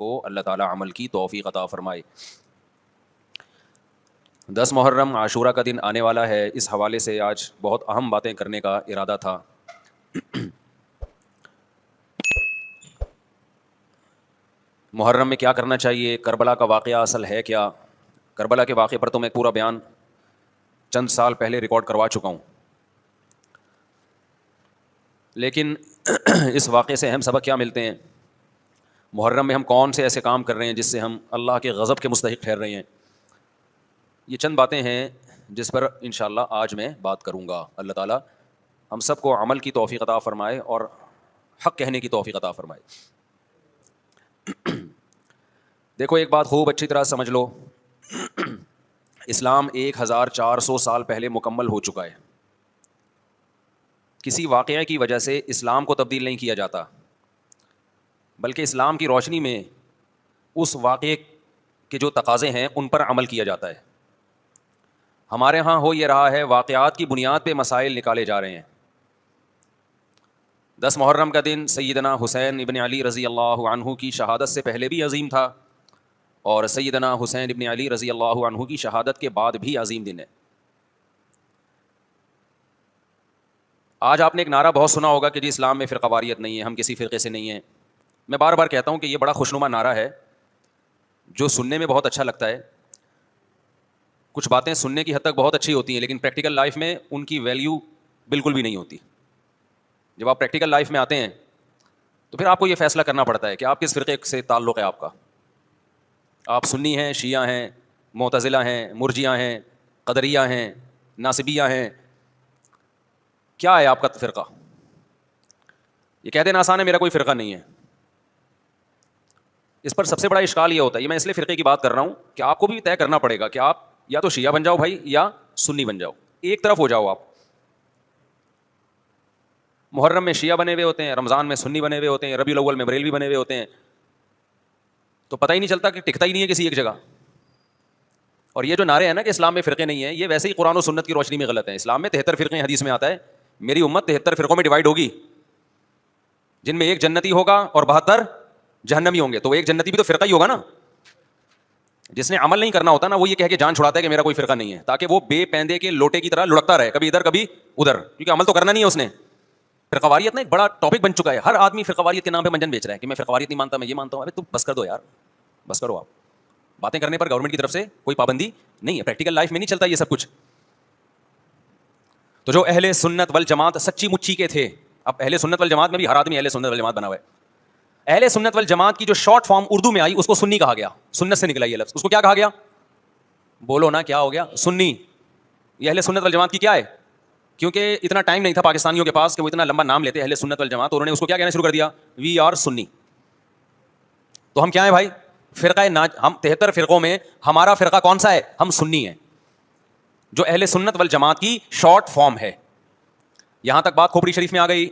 کو اللہ تعالیٰ عمل کی توفیق عطا فرمائے۔ 10 محرم عاشورہ کا دن آنے والا ہے، اس حوالے سے آج بہت اہم باتیں کرنے کا ارادہ تھا۔ محرم میں کیا کرنا چاہیے، کربلا کا واقعہ اصل ہے کیا؟ کربلا کے واقعے پر تو میں پورا بیان چند سال پہلے ریکارڈ کروا چکا ہوں، لیکن اس واقعے سے اہم سبق کیا ملتے ہیں؟ محرم میں ہم کون سے ایسے کام کر رہے ہیں جس سے ہم اللہ کے غضب کے مستحق ٹھہر رہے ہیں؟ یہ چند باتیں ہیں جس پر انشاءاللہ آج میں بات کروں گا۔ اللہ تعالیٰ ہم سب کو عمل کی توفیق عطا فرمائے اور حق کہنے کی توفیق عطا فرمائے۔ دیکھو ایک بات خوب اچھی طرح سمجھ لو، اسلام 1400 سال پہلے مکمل ہو چکا ہے۔ کسی واقعے کی وجہ سے اسلام کو تبدیل نہیں کیا جاتا، بلکہ اسلام کی روشنی میں اس واقعے کے جو تقاضے ہیں ان پر عمل کیا جاتا ہے۔ ہمارے ہاں ہو یہ رہا ہے، واقعات کی بنیاد پہ مسائل نکالے جا رہے ہیں۔ 10 محرم کا دن سیدنا حسین ابن علی رضی اللہ عنہ کی شہادت سے پہلے بھی عظیم تھا، اور سیدنا حسین ابن علی رضی اللہ عنہ کی شہادت کے بعد بھی عظیم دن ہے۔ آج آپ نے ایک نعرہ بہت سنا ہوگا کہ جی اسلام میں فرقہ واریت نہیں ہے، ہم کسی فرقے سے نہیں ہیں۔ میں بار بار کہتا ہوں کہ یہ بڑا خوشنما نعرہ ہے جو سننے میں بہت اچھا لگتا ہے۔ کچھ باتیں سننے کی حد تک بہت اچھی ہوتی ہیں، لیکن پریکٹیکل لائف میں ان کی ویلیو بالکل بھی نہیں ہوتی۔ جب آپ پریکٹیکل لائف میں آتے ہیں تو پھر آپ کو یہ فیصلہ کرنا پڑتا ہے کہ آپ کس فرقے سے تعلق ہے آپ کا۔ آپ سنی ہیں، شیعہ ہیں، معتزلہ ہیں، مرجیہ ہیں، قدریہ ہیں، ناصبیہ ہیں، کیا ہے آپ کا فرقہ؟ یہ کہہ دینا آسان ہے، میرا کوئی فرقہ نہیں ہے۔ اس پر سب سے بڑا اشکال یہ ہوتا ہے، یہ میں اس لیے فرقے کی بات کر رہا ہوں کہ آپ کو بھی طے کرنا پڑے گا کہ آپ یا تو شیعہ بن جاؤ بھائی، یا سنی بن جاؤ، ایک طرف ہو جاؤ آپ۔ محرم میں شیعہ بنے ہوئے ہوتے ہیں، رمضان میں سنی بنے ہوئے ہوتے ہیں، ربیع الاول میں بریلوی بنے ہوئے ہوتے ہیں، تو پتہ ہی نہیں چلتا کہ ٹکتا ہی نہیں ہے کسی ایک جگہ۔ اور یہ جو نعرے ہیں نا کہ اسلام میں فرقے نہیں ہیں، یہ ویسے ہی قرآن و سنت کی روشنی میں غلط ہیں۔ اسلام میں 73 فرقے، حدیث میں آتا ہے میری امت 73 فرقوں میں ڈیوائڈ ہوگی، جن میں ایک جنتی ہوگا اور 72 جہنمی ہوں گے۔ تو ایک جنتی بھی تو فرقہ ہی ہوگا نا۔ جس نے عمل نہیں کرنا ہوتا نا، وہ یہ کہہ کے جان چھڑاتا ہے کہ میرا کوئی فرقہ نہیں ہے، تاکہ وہ بے پیندے کے لوٹے کی طرح لڑکتا رہے، کبھی ادھر کبھی ادھر، کیونکہ عمل تو کرنا نہیں ہے اس نے۔ فرقہ واریت نا ایک بڑا ٹاپک بن چکا ہے، ہر آدمی فرقہ واریت کے نام پہ منجن بیچ رہا ہے کہ میں فرقہ واریت نہیں مانتا، میں یہ مانتا ہوں۔ ارے تو بس کر دو یار، بس کرو۔ آپ باتیں کرنے پر گورنمنٹ کی طرف سے کوئی پابندی نہیں ہے، پریکٹیکل لائف میں نہیں چلتا یہ سب کچھ۔ تو جو اہل سنت والجماعت سچی مچی کے تھے، اب اہل سنت والجماعت میں بھی ہر آدمی اہل سنت والجماعت بنا ہوا ہے۔ اہل سنت والجماعت کی جو شارٹ فارم اردو میں آئی اس کو سنی کہا گیا، سنت سے نکلا یہ لفظ، اس کو کیا کہا گیا؟ بولو نا کیا ہو گیا؟ سنی۔ یہ اہل سنت والجماعت کی کیا ہے؟ کیونکہ اتنا ٹائم نہیں تھا پاکستانیوں کے پاس کہ وہ اتنا لمبا نام لیتے اہل سنت والجماعت، انہوں نے اس کو کیا کہنا شروع کر دیا؟ وی آر سنی۔ تو ہم کیا ہیں بھائی؟ فرقہ ہم 73 فرقوں میں ہمارا فرقہ کون سا ہے؟ ہم سنی ہیں، جو اہل سنت والجماعت کی شارٹ فارم ہے۔ یہاں تک بات کھوپڑی شریف میں آ گئی۔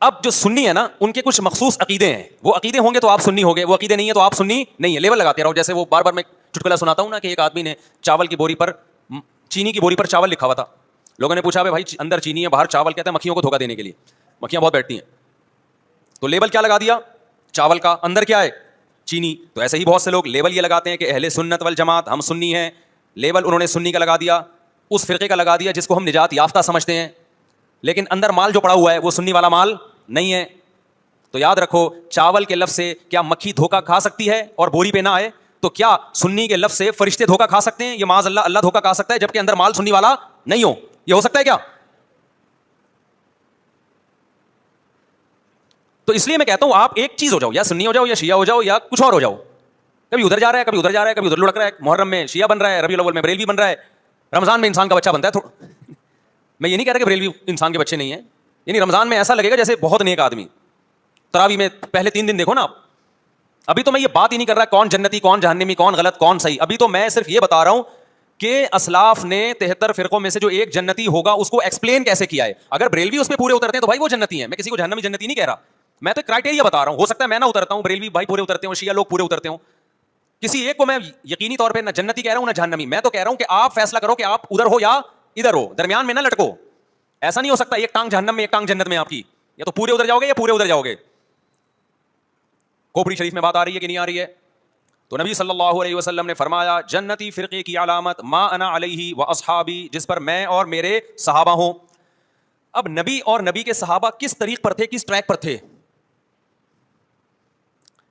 اب جو سنی ہے نا، ان کے کچھ مخصوص عقیدے ہیں، وہ عقیدے ہوں گے تو آپ سنی ہوگے، وہ عقیدے نہیں ہیں تو آپ سنی نہیں ہے۔ لیبل لگاتے رہو، جیسے وہ بار بار میں چٹکلا سناتا ہوں نا کہ ایک آدمی نے چاول کی بوری پر، چینی کی بوری پر چاول لکھا ہوا تھا، لوگوں نے پوچھا بھائی اندر چینی ہے باہر چاول، کہتا ہے مکھیوں کو دھوکہ دینے کے لیے، مکھیاں بہت بیٹھتی ہیں، تو لیبل کیا لگا دیا؟ چاول کا، اندر کیا ہے؟ چینی۔ تو ایسے ہی بہت سے لوگ لیبل یہ لگاتے ہیں کہ اہل سنت والجماعت ہم سنی ہیں، لیبل انہوں نے سنی کا لگا دیا، اس فرقے کا لگا دیا جس کو ہم نجات یافتہ سمجھتے ہیں، لیکن اندر مال جو پڑا ہوا ہے وہ سنی والا مال نہیں ہے۔ تو یاد رکھو، چاول کے لفظ سے کیا مکھی دھوکہ کھا سکتی ہے اور بوری پہ نہ آئے؟ تو کیا سنی کے لفظ سے فرشتے دھوکہ کھا سکتے ہیں؟ یہ معاذ اللہ، اللہ دھوکہ کھا سکتا ہے جبکہ اندر مال سنی والا نہیں ہو؟ یہ ہو سکتا ہے کیا؟ تو اس لیے میں کہتا ہوں آپ ایک چیز ہو جاؤ، یا سنی ہو جاؤ یا شیعہ ہو جاؤ یا کچھ اور ہو جاؤ۔ کبھی ادھر جا رہا ہے، کبھی ادھر جا رہا ہے، کبھی ادھر لڑک رہا ہے، محرم میں شیعہ بن رہا ہے، ربیع الاول میں بریلوی بن رہا ہے، رمضان میں انسان کا بچہ بنتا ہے۔ میں یہ نہیں کہہ رہا کہ بریلوی انسان کے بچے نہیں ہیں، یعنی رمضان میں ایسا لگے گا جیسے بہت نیک آدمی، تراویح میں پہلے 3 دن دیکھو نا آپ۔ ابھی تو میں یہ بات ہی نہیں کر رہا کون جنتی کون جہنمی کون غلط کون صحیح، ابھی تو میں صرف یہ بتا رہا ہوں کہ اسلاف نے 73 فرقوں میں سے جو ایک جنتی ہوگا اس کو ایکسپلین کیسے کیا ہے۔ اگر بریلوی اس پہ پورے اترتے ہیں تو بھائی وہ جنتی ہیں، میں کسی کو جہنمی جنتی نہیں کہہ رہا، میں تو کرائٹیریا بتا رہا ہوں۔ ہو سکتا ہے میں نہ اترتا ہوں، بریلوی بھائی پورے اترتے ہوں، شیعہ لوگ پورے اترتے ہوں، کسی ایک کو میں یقینی طور پہ نہ جنتی کہہ رہا ہوں نہ جہنمی، میں تو کہہ رہا ہوں کہ آپ فیصلہ کرو کہ آپ ادھر ہو یا ادھر ہو، درمیان میں نہ لٹکو۔ ایسا نہیں ہو سکتا ایک ٹانگ جہنم میں ایک ٹانگ جنت میں آپ کی، یا تو پورے ادھر جاؤ گے یا پورے ادھر جاؤ گے۔ کھوپڑی شریف میں بات آ رہی ہے کہ نہیں آ رہی ہے؟ تو نبی صلی اللہ علیہ وسلم نے فرمایا جنتی فرقے کی علامت ما انا علیہ و اصحابی، جس پر میں اور میرے صحابہ ہوں. اب نبی اور نبی کے صحابہ کس طریق پر تھے، کس ٹریک پر تھے؟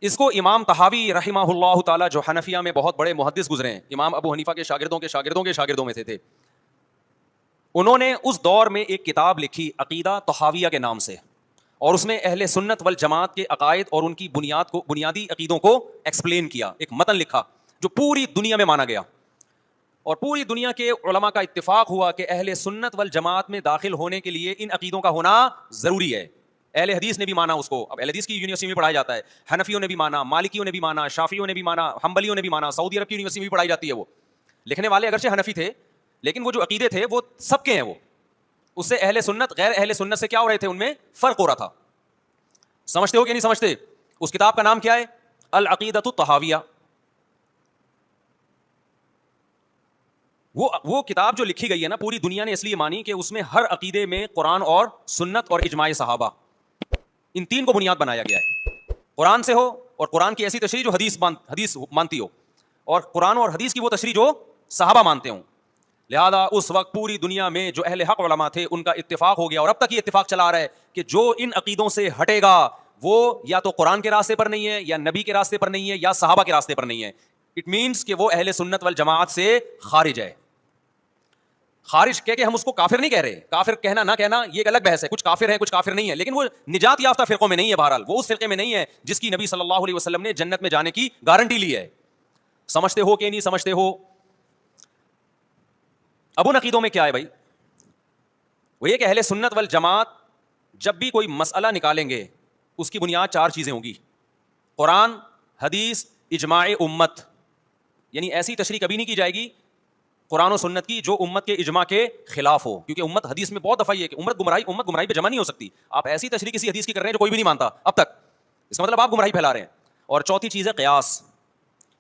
اس کو امام طحاوی رحمہ اللہ تعالی جو حنفیہ میں بہت بڑے محدث گزرے ہیں، امام ابو حنیفہ کے شاگردوں کے شاگردوں کے شاگردوں میں سے تھے، انہوں نے اس دور میں ایک کتاب لکھی عقیدہ طحاویہ کے نام سے، اور اس میں اہل سنت والجماعت کے عقائد اور ان کی بنیادی عقیدوں کو ایکسپلین کیا. ایک متن لکھا جو پوری دنیا میں مانا گیا، اور پوری دنیا کے علماء کا اتفاق ہوا کہ اہل سنت والجماعت میں داخل ہونے کے لیے ان عقیدوں کا ہونا ضروری ہے. اہل حدیث نے بھی مانا اس کو. اب اہل حدیث کی یونیورسٹی میں پڑھایا جاتا ہے، حنفیوں نے بھی مانا، مالکیوں نے بھی مانا، شافیوں نے بھی مانا، حنبلیوں نے بھی مانا. سعودی عرب کی یونیورسٹی میں بھی پڑھائی جاتی ہے. وہ لکھنے والے اگرچہ حنفی تھے لیکن وہ جو عقیدے تھے وہ سب کے ہیں. وہ اس سے اہل سنت غیر اہل سنت سے کیا ہو رہے تھے، ان میں فرق ہو رہا تھا. سمجھتے ہو کہ نہیں سمجھتے؟ اس کتاب کا نام کیا ہے؟ العقیدۃ الطحاویہ. وہ کتاب جو لکھی گئی ہے نا، پوری دنیا نے اس لیے مانی کہ اس میں ہر عقیدے میں قرآن اور سنت اور اجماع صحابہ، ان تین کو بنیاد بنایا گیا ہے. قرآن سے ہو، اور قرآن کی ایسی تشریح جو حدیث مانتی ہو، اور قرآن اور حدیث کی وہ تشریح جو صحابہ مانتے ہوں. لہذا اس وقت پوری دنیا میں جو اہل حق علماء تھے ان کا اتفاق ہو گیا، اور اب تک یہ اتفاق چلا آ رہا ہے کہ جو ان عقیدوں سے ہٹے گا وہ یا تو قرآن کے راستے پر نہیں ہے، یا نبی کے راستے پر نہیں ہے، یا صحابہ کے راستے پر نہیں ہے. اٹ مینس کہ وہ اہل سنت والجماعت سے خارج ہے. خارج کہہ کے ہم اس کو کافر نہیں کہہ رہے، کافر کہنا نہ کہنا یہ ایک الگ بحث ہے. کچھ کافر ہیں، کچھ کافر نہیں ہے، لیکن وہ نجات یافتہ فرقوں میں نہیں ہے. بہرحال وہ اس فرقے میں نہیں ہے جس کی نبی صلی اللہ علیہ وسلم نے جنت میں جانے کی گارنٹی لی ہے. سمجھتے ہو کہ نہیں سمجھتے ہو؟ اب ان عقیدوں میں کیا ہے بھائی؟ وہ یہ کہ اہل سنت والجماعت جب بھی کوئی مسئلہ نکالیں گے اس کی بنیاد چار چیزیں ہوں گی: قرآن، حدیث، اجماع امت. یعنی ایسی تشریح کبھی نہیں کی جائے گی قرآن و سنت کی جو امت کے اجماع کے خلاف ہو، کیونکہ امت حدیث میں بہت دفعہ یہ ہے کہ امت گمراہی پہ جمع نہیں ہو سکتی. آپ ایسی تشریح کسی حدیث کی کر رہے ہیں جو کوئی بھی نہیں مانتا اب تک، اس کا مطلب آپ گمراہی پھیلا رہے ہیں. اور چوتھی چیز ہے قیاس.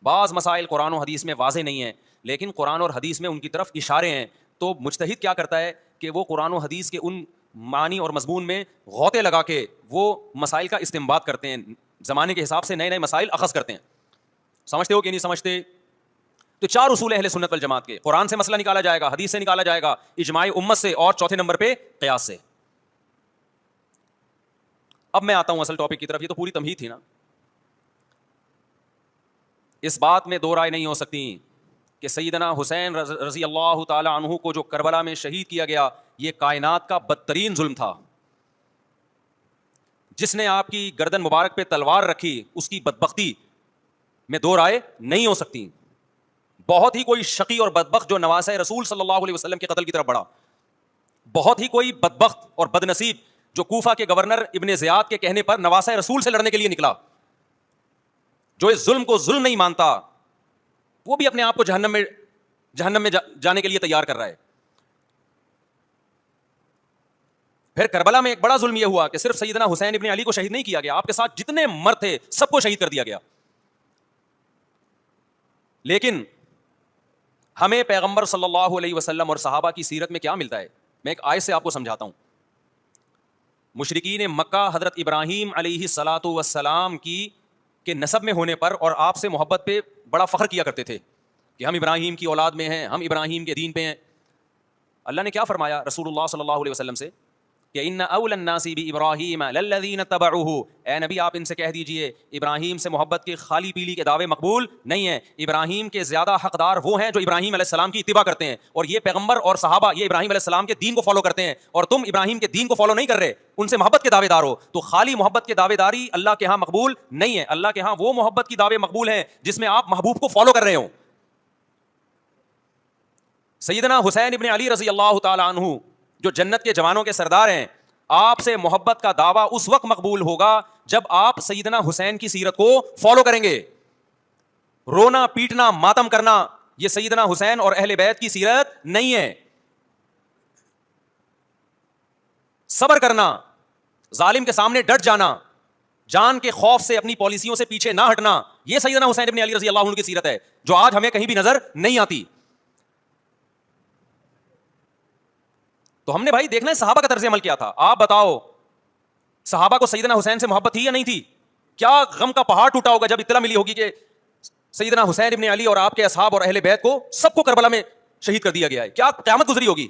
بعض مسائل قرآن و حدیث میں واضح نہیں ہیں لیکن قرآن اور حدیث میں ان کی طرف اشارے ہیں، تو مجتہد کیا کرتا ہے کہ وہ قرآن و حدیث کے ان معنی اور مضمون میں غوطے لگا کے وہ مسائل کا استنباط کرتے ہیں، زمانے کے حساب سے نئے نئے مسائل اخذ کرتے ہیں. سمجھتے ہو کہ نہیں سمجھتے؟ تو چار اصول اہل سنت والجماعت کے: قرآن سے مسئلہ نکالا جائے گا، حدیث سے نکالا جائے گا، اجماع امت سے، اور چوتھے نمبر پہ قیاس سے. اب میں آتا ہوں اصل ٹاپک کی طرف. یہ تو پوری تمہید تھی نا. اس بات میں دو رائے نہیں ہو سکتی کہ سیدنا حسین رضی اللہ تعالی عنہ کو جو کربلا میں شہید کیا گیا یہ کائنات کا بدترین ظلم تھا. جس نے آپ کی گردن مبارک پہ تلوار رکھی اس کی بدبختی میں دو رائے نہیں ہو سکتی. بہت ہی کوئی شقی اور بدبخت جو نواسہ رسول صلی اللہ علیہ وسلم کے قتل کی طرف بڑھا، بہت ہی کوئی بدبخت اور بدنصیب جو کوفہ کے گورنر ابن زیاد کے کہنے پر نواسہ رسول سے لڑنے کے لیے نکلا، جو اس ظلم کو ظلم نہیں مانتا، وہ بھی اپنے آپ کو جہنم میں جانے کے لیے تیار کر رہا ہے. پھر کربلا میں ایک بڑا ظلم یہ ہوا کہ صرف سیدنا حسین ابن علی کو شہید نہیں کیا گیا، آپ کے ساتھ جتنے مرد تھے سب کو شہید کر دیا گیا. لیکن ہمیں پیغمبر صلی اللہ علیہ وسلم اور صحابہ کی سیرت میں کیا ملتا ہے؟ میں ایک آیت سے آپ کو سمجھاتا ہوں. مشرکین مکہ حضرت ابراہیم علیہ الصلاۃ والسلام کے نسب میں ہونے پر اور آپ سے محبت پہ بڑا فخر کیا کرتے تھے کہ ہم ابراہیم کی اولاد میں ہیں، ہم ابراہیم کے دین پہ ہیں. اللہ نے کیا فرمایا رسول اللہ صلی اللہ علیہ وسلم سے کہ ان اول الناس بابراہیم للذین اتبعوہ، اے نبی آپ ان سے کہہ دیجئے ابراہیم سے محبت کے خالی پیلی کے دعوے مقبول نہیں ہیں. ابراہیم کے زیادہ حقدار وہ ہیں جو ابراہیم علیہ السلام کی اتباع کرتے ہیں، اور یہ پیغمبر اور صحابہ یہ ابراہیم علیہ السلام کے دین کو فالو کرتے ہیں، اور تم ابراہیم کے دین کو فالو نہیں کر رہے، ان سے محبت کے دعوے دار ہو. تو خالی محبت کے دعوے داری اللہ کے ہاں مقبول نہیں ہے. اللہ کے ہاں وہ محبت کی دعوے مقبول ہیں جس میں آپ محبوب کو فالو کر رہے ہوں. سیدنا حسین ابن علی رضی اللہ تعالی عنہ جو جنت کے جوانوں کے سردار ہیں، آپ سے محبت کا دعویٰ اس وقت مقبول ہوگا جب آپ سیدنا حسین کی سیرت کو فالو کریں گے. رونا پیٹنا ماتم کرنا یہ سیدنا حسین اور اہل بیت کی سیرت نہیں ہے. صبر کرنا، ظالم کے سامنے ڈٹ جانا، جان کے خوف سے اپنی پالیسیوں سے پیچھے نہ ہٹنا، یہ سیدنا حسین ابن علی رضی اللہ عنہ کی سیرت ہے جو آج ہمیں کہیں بھی نظر نہیں آتی. تو ہم نے بھائی دیکھنا ہے صحابہ کا طرز عمل کیا تھا. آپ بتاؤ صحابہ کو سیدنا حسین سے محبت تھی یا نہیں تھی؟ کیا غم کا پہاڑ ٹوٹا ہوگا جب اطلاع ملی ہوگی کہ سیدنا حسین ابن علی اور آپ کے اصحاب اور اہل بیت کو سب کو کربلا میں شہید کر دیا گیا ہے. کیا قیامت گزری ہوگی.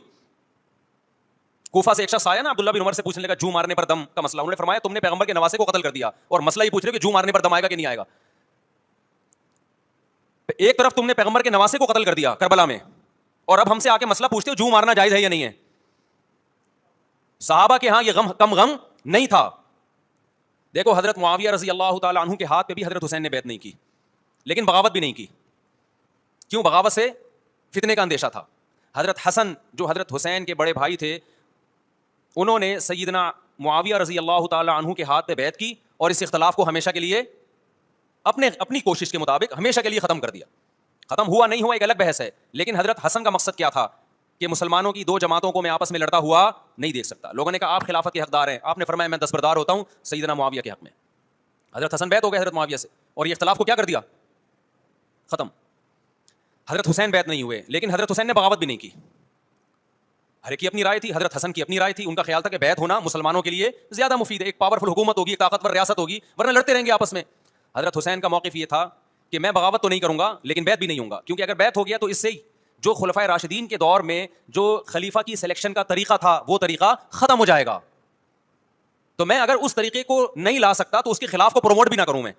کوفہ سے ایک شخص آیا نا عبداللہ بن عمر سے پوچھنے لگا جو مارنے پر دم کا مسئلہ. انہوں نے فرمایا تم نے پیغمبر کے نواسے کو قتل کر دیا اور مسئلہ یہ پوچھ رہے ہو کہ جو مارنے پر دم آئے گا کہ نہیں آئے گا. ایک طرف تم نے پیغمبر کے نواسے کو قتل کر دیا کربلا میں, اور اب ہم سے آ کے مسئلہ پوچھتے ہو جو مارنا جائز ہے یا نہیں ہے. صحابہ کے ہاں یہ غم کم غم نہیں تھا. دیکھو حضرت معاویہ رضی اللہ تعالی عنہ کے ہاتھ پہ بھی حضرت حسین نے بیعت نہیں کی, لیکن بغاوت بھی نہیں کی. کیوں؟ بغاوت سے فتنے کا اندیشہ تھا. حضرت حسن جو حضرت حسین کے بڑے بھائی تھے, انہوں نے سیدنا معاویہ رضی اللہ تعالی عنہ کے ہاتھ پہ بیعت کی اور اس اختلاف کو ہمیشہ کے لیے اپنی کوشش کے مطابق ہمیشہ کے لیے ختم کر دیا. ختم ہوا نہیں ہوا ایک الگ بحث ہے, لیکن حضرت حسن کا مقصد کیا تھا کہ مسلمانوں کی دو جماعتوں کو میں آپس میں لڑتا ہوا نہیں دیکھ سکتا. لوگوں نے کہا آپ خلافت کے حقدار ہیں, آپ نے فرمایا میں دستبردار ہوتا ہوں سیدنا معاویہ کے حق میں. حضرت حسن بیعت ہو گئے حضرت معاویہ سے اور یہ اختلاف کو کیا کر دیا, ختم. حضرت حسین بیعت نہیں ہوئے, لیکن حضرت حسین نے بغاوت بھی نہیں کی. ہر ایک کی اپنی رائے تھی, حضرت حسن کی اپنی رائے تھی. ان کا خیال تھا کہ بیعت ہونا مسلمانوں کے لیے زیادہ مفید ہے, ایک پاورفل حکومت ہوگی, ایک طاقتور ریاست ہوگی, ورنہ لڑتے رہیں گے آپس میں. حضرت حسین کا موقف یہ تھا کہ میں بغاوت تو نہیں کروں گا لیکن بیعت بھی نہیں ہوں گا, کیونکہ اگر بیعت ہو گیا تو اس سے جو خلفائے راشدین کے دور میں جو خلیفہ کی سلیکشن کا طریقہ تھا وہ طریقہ ختم ہو جائے گا. تو میں اگر اس طریقے کو نہیں لا سکتا تو اس کے خلاف کو پروموٹ بھی نہ کروں میں.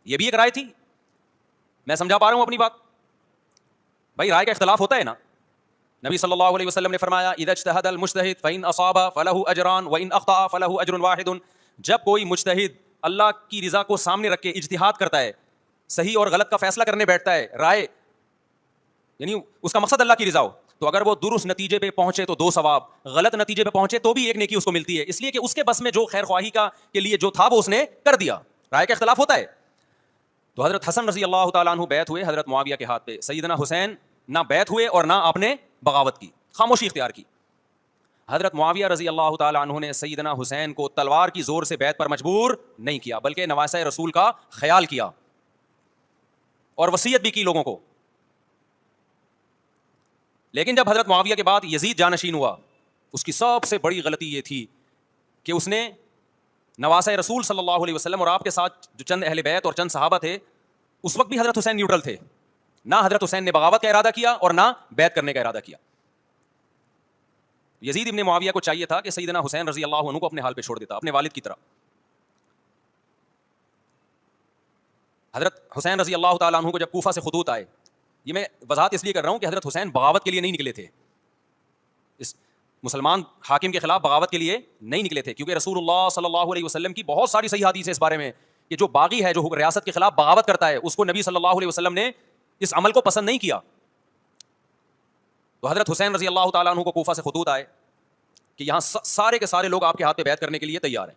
یہ بھی ایک رائے تھی. میں سمجھا پا رہا ہوں اپنی بات؟ بھائی رائے کا اختلاف ہوتا ہے نا. نبی صلی اللہ علیہ وسلم نے فرمایا اذا اجتہد المجتہد فإن اصاب فلہ اجران وإن اخطأ فلہ اجر واحد. جب کوئی مجتہد اللہ کی رضا کو سامنے رکھ کے اجتہاد کرتا ہے, صحیح اور غلط کا فیصلہ کرنے بیٹھتا ہے, رائے یعنی اس کا مقصد اللہ کی رضا ہو, تو اگر وہ درست نتیجے پہ پہنچے تو 2 ثواب, غلط نتیجے پہ پہنچے تو بھی 1 نیکی اس کو ملتی ہے, اس لیے کہ اس کے بس میں جو خیر خواہی کا کے لیے جو تھا وہ اس نے کر دیا. رائے کا اختلاف ہوتا ہے. تو حضرت حسن رضی اللہ تعالیٰ عنہ بیعت ہوئے حضرت معاویہ کے ہاتھ پہ. سیدنا حسین نہ بیعت ہوئے اور نہ آپ نے بغاوت کی, خاموشی اختیار کی. حضرت معاویہ رضی اللہ تعالیٰ عنہ نے سیدنا حسین کو تلوار کی زور سے بیعت پر مجبور نہیں کیا, بلکہ نواسۂ رسول کا خیال کیا اور وصیت بھی کی لوگوں کو. لیکن جب حضرت معاویہ کے بعد یزید جانشین ہوا, اس کی سب سے بڑی غلطی یہ تھی کہ اس نے نواسۂ رسول صلی اللہ علیہ وسلم اور آپ کے ساتھ جو چند اہل بیت اور چند صحابہ تھے, اس وقت بھی حضرت حسین نیوٹرل تھے. نہ حضرت حسین نے بغاوت کا ارادہ کیا اور نہ بیعت کرنے کا ارادہ کیا. یزید ابن معاویہ کو چاہیے تھا کہ سیدنا حسین رضی اللہ عنہ کو اپنے حال پہ چھوڑ دیتا, اپنے والد کی طرح. حضرت حسین رضی اللہ تعالیٰ عنہ کو جب کوفہ سے خطوط آئے, یہ میں وضاحت اس لیے کر رہا ہوں کہ حضرت حسین بغاوت کے لیے نہیں نکلے تھے, اس مسلمان حاکم کے خلاف بغاوت کے لیے نہیں نکلے تھے, کیونکہ رسول اللہ صلی اللہ علیہ وسلم کی بہت ساری صحیح حدیث ہے اس بارے میں کہ جو باغی ہے, جو ریاست کے خلاف بغاوت کرتا ہے, اس کو نبی صلی اللہ علیہ وسلم نے اس عمل کو پسند نہیں کیا. تو حضرت حسین رضی اللہ تعالیٰ عنہ کو کوفہ سے خطوط آئے کہ یہاں سارے کے سارے لوگ آپ کے ہاتھ پہ بیعت کرنے کے لیے تیار ہیں.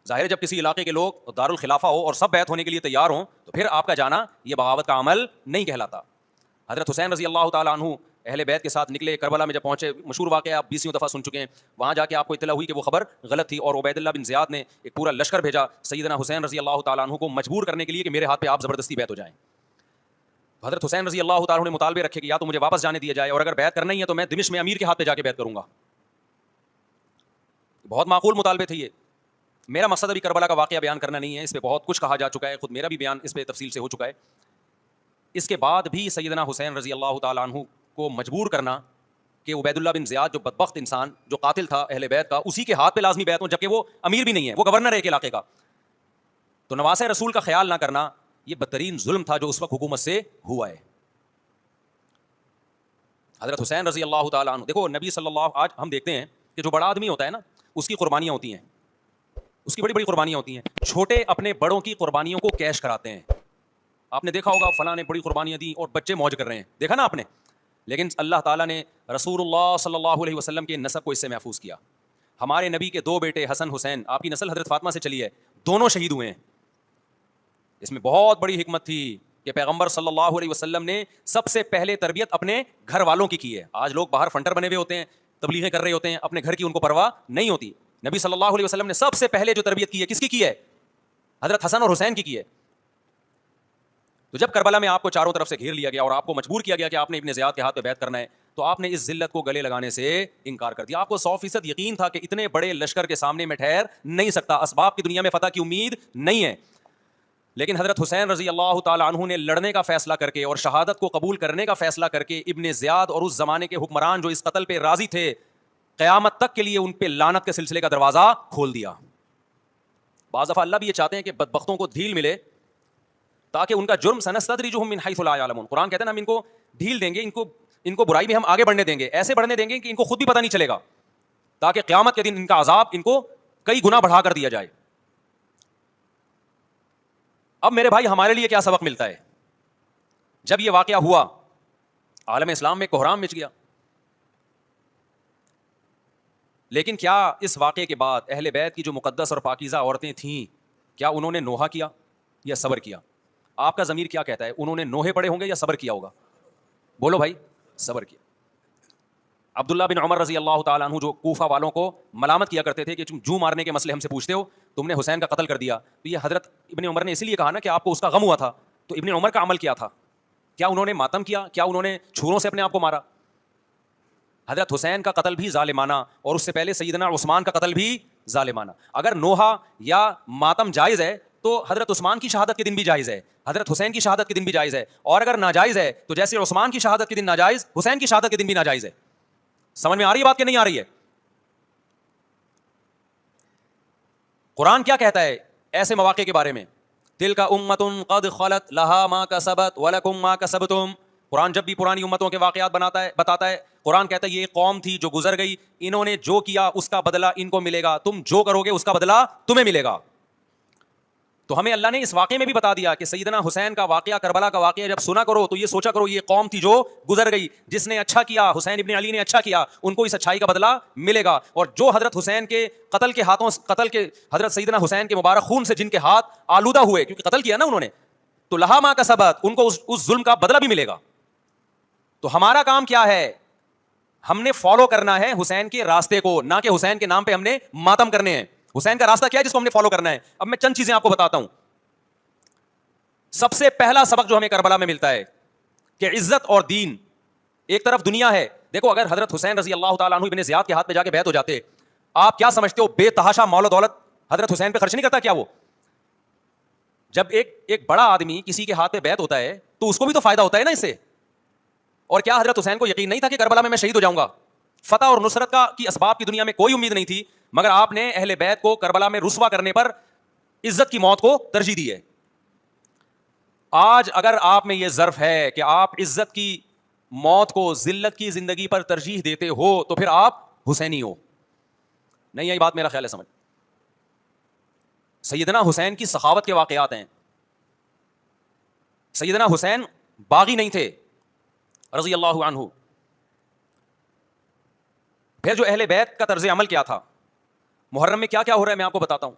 ظاہر ہے جب کسی علاقے کے لوگ دارالخلافہ ہو اور سب بیعت ہونے کے لیے تیار ہوں تو پھر آپ کا جانا یہ بغاوت کا عمل نہیں کہلاتا. حضرت حسین رضی اللہ تعالیٰ عنہ اہل بیت کے ساتھ نکلے, کربلا میں جب پہنچے, مشہور واقعہ آپ 20 دفعہ سن چکے ہیں. وہاں جا کے آپ کو اطلاع ہوئی کہ وہ خبر غلط تھی اور عبید اللہ بن زیاد نے ایک پورا لشکر بھیجا سیدنا حسین رضی اللہ تعالیٰ عنہ کو مجبور کرنے کے لیے کہ میرے ہاتھ پہ آپ زبردستی بیعت ہو جائیں. حضرت حسین رضی اللہ تعالیٰ عنہ نے مطالبے رکھے کہ یا تو مجھے واپس جانے دیا جائے, اور اگر بیعت کرنا ہی ہے تو میں دمشق میں امیر کے ہاتھ پہ جا کے بیعت کروں گا. بہت معقول مطالبے تھے یہ. میرا مقصد ابھی کربلا کا واقعہ بیان کرنا نہیں ہے, اس پہ بہت کچھ کہا جا چکا ہے, خود میرا بھی بیان اس پہ تفصیل سے ہو چکا ہے. اس کے بعد بھی سیدنا حسین رضی اللہ تعالیٰ عنہ کو مجبور کرنا کہ عبید اللہ بن زیاد جو بدبخت انسان جو قاتل تھا اہل بیت کا, اسی کے ہاتھ پہ لازمی بیعت ہوں, جبکہ وہ امیر بھی نہیں ہے, وہ گورنر ہے ایک علاقے کا. تو نواسۂ رسول کا خیال نہ کرنا یہ بدترین ظلم تھا جو اس وقت حکومت سے ہوا ہے. حضرت حسین رضی اللہ تعالیٰ عنہ, دیکھو نبی صلی اللہ, آج ہم دیکھتے ہیں کہ جو بڑا آدمی ہوتا ہے نا اس کی قربانیاں ہوتی ہیں, اس کی بڑی بڑی قربانیاں ہوتی ہیں. چھوٹے اپنے بڑوں کی قربانیوں کو کیش کراتے ہیں. آپ نے دیکھا ہوگا فلاں نے بڑی قربانیاں دی اور بچے موج کر رہے ہیں, دیکھا نا آپ نے. لیکن اللہ تعالیٰ نے رسول اللہ صلی اللہ علیہ وسلم کے نسب کو اس سے محفوظ کیا. ہمارے نبی کے 2 بیٹے حسن حسین, آپ کی نسل حضرت فاطمہ سے چلی ہے, دونوں شہید ہوئے ہیں. اس میں بہت بڑی حکمت تھی کہ پیغمبر صلی اللہ علیہ وسلم نے سب سے پہلے تربیت اپنے گھر والوں کی کی ہے. آج لوگ باہر فنٹر بنے ہوئے ہوتے ہیں, تبلیغیں کر رہے ہوتے ہیں, اپنے گھر کی ان کو پرواہ نہیں ہوتی. نبی صلی اللہ علیہ وسلم نے سب سے پہلے جو تربیت کی ہے کس کی ہے؟ حضرت حسن اور حسین کی ہے. تو جب کربلا میں آپ کو چاروں طرف سے گھیر لیا گیا اور آپ کو مجبور کیا گیا کہ آپ نے ابن زیاد کے ہاتھ پہ بیعت کرنا ہے, تو آپ نے اس ذلت کو گلے لگانے سے انکار کر دیا. آپ کو 100% یقین تھا کہ اتنے بڑے لشکر کے سامنے میں ٹھہر نہیں سکتا, اسباب کی دنیا میں فتح کی امید نہیں ہے. لیکن حضرت حسین رضی اللہ تعالی عنہ نے لڑنے کا فیصلہ کر کے اور شہادت کو قبول کرنے کا فیصلہ کر کے ابن زیاد اور اس زمانے کے حکمران جو اس قتل پہ راضی تھے, قیامت تک کے لیے ان پہ لعنت کے سلسلے کا دروازہ کھول دیا. بعض دفعہ اللہ بھی یہ چاہتے ہیں کہ بدبختوں کو ڈھیل ملے تاکہ ان کا جرم سنستدرجہم من حیث لا یعلمون. قرآن کہتے ہیں نا, ہم ان کو ڈھیل دیں گے, ان کو برائی میں ہم آگے بڑھنے دیں گے, ایسے بڑھنے دیں گے کہ ان کو خود بھی پتہ نہیں چلے گا, تاکہ قیامت کے دن ان کا عذاب ان کو کئی گنا بڑھا کر دیا جائے. اب میرے بھائی ہمارے لیے کیا سبق ملتا ہے؟ جب یہ واقعہ ہوا عالم اسلام میں کوہرام مچ گیا, لیکن کیا اس واقعے کے بعد اہل بیت کی جو مقدس اور پاکیزہ عورتیں تھیں, کیا انہوں نے نوحہ کیا یا صبر کیا؟ آپ کا ضمیر کیا کہتا ہے, انہوں نے نوحے پڑے ہوں گے یا صبر کیا ہوگا؟ بولو بھائی, صبر کیا. عبداللہ بن عمر رضی اللہ تعالیٰ عنہ جو کوفہ والوں کو ملامت کیا کرتے تھے کہ تم جو مارنے کے مسئلے ہم سے پوچھتے ہو, تم نے حسین کا قتل کر دیا, تو یہ حضرت ابن عمر نے اسی لیے کہا نا کہ آپ کو اس کا غم ہوا تھا. تو ابن عمر کا عمل کیا تھا؟ کیا انہوں نے ماتم کیا؟ کیا انہوں نے چھروں سے اپنے آپ کو مارا؟ حضرت حسین کا قتل بھی ظالمانہ, اور اس سے پہلے سیدنا عثمان کا قتل بھی ظالمانہ. اگر نوحہ یا ماتم جائز ہے تو حضرت عثمان کی شہادت کے دن بھی جائز ہے, حضرت حسین کی شہادت کے دن بھی جائز ہے, اور اگر ناجائز ہے تو جیسے عثمان کی شہادت کے دن ناجائز, حسین کی شہادت کے دن بھی ناجائز ہے. سمجھ میں آ رہی ہے بات کہ نہیں آ رہی ہے؟ قرآن کیا کہتا ہے ایسے مواقع کے بارے میں؟ تلک امۃ قد خلت لہا ما کسبت ولکم ما کسبتم. قرآن جب بھی پرانی امتوں کے واقعات بتاتا ہے, قرآن کہتا ہے یہ قوم تھی جو گزر گئی, انہوں نے جو کیا اس کا بدلہ ان کو ملے گا, تم جو کرو گے اس کا بدلہ تمہیں ملے گا. تو ہمیں اللہ نے اس واقعے میں بھی بتا دیا کہ سیدنا حسین کا واقعہ, کربلا کا واقعہ جب سنا کرو تو یہ سوچا کرو یہ قوم تھی جو گزر گئی, جس نے اچھا کیا, حسین ابن علی نے اچھا کیا, ان کو اس اچھائی کا بدلہ ملے گا. اور جو حضرت حسین کے قتل کے حضرت سیدنا حسین کے مبارک خون سے جن کے ہاتھ آلودہ ہوئے, کیونکہ قتل کیا نا انہوں نے, تو لہا ما کسبت, ان کو اس ظلم کا بدلہ بھی ملے گا. تو ہمارا کام کیا ہے؟ ہم نے فالو کرنا ہے حسین کے راستے کو, نہ کہ حسین کے نام پہ ہم نے ماتم کرنے ہیں. حسین کا راستہ کیا ہے جس کو ہم نے فالو کرنا ہے؟ اب میں چند چیزیں آپ کو بتاتا ہوں. سب سے پہلا سبق جو ہمیں کربلا میں ملتا ہے کہ عزت اور دین, ایک طرف دنیا ہے. دیکھو اگر حضرت حسین رضی اللہ تعالیٰ عنہ ابن زیاد کے ہاتھ پہ جا کے بیعت ہو جاتے, آپ کیا سمجھتے ہو بے تحاشا مال و دولت حضرت حسین پہ خرچ نہیں کرتا کیا وہ؟ جب ایک بڑا آدمی کسی کے ہاتھ پہ بیعت ہوتا ہے تو اس کو بھی تو فائدہ ہوتا ہے نا اس سے. اور کیا حضرت حسین کو یقین نہیں تھا کہ کربلا میں شہید ہو جاؤں گا؟ فتح اور نصرت کی اسباب کی دنیا میں کوئی امید نہیں تھی, مگر آپ نے اہل بیت کو کربلا میں رسوا کرنے پر عزت کی موت کو ترجیح دی ہے. آج اگر آپ میں یہ ظرف ہے کہ آپ عزت کی موت کو ذلت کی زندگی پر ترجیح دیتے ہو تو پھر آپ حسینی ہو. نہیں آئی بات میرا خیال ہے سمجھ؟ سیدنا حسین کی سخاوت کے واقعات ہیں. سیدنا حسین باغی نہیں تھے رضی اللہ عنہ. پھر جو اہل بیت کا طرز عمل کیا تھا, محرم میں کیا کیا ہو رہا ہے میں آپ کو بتاتا ہوں.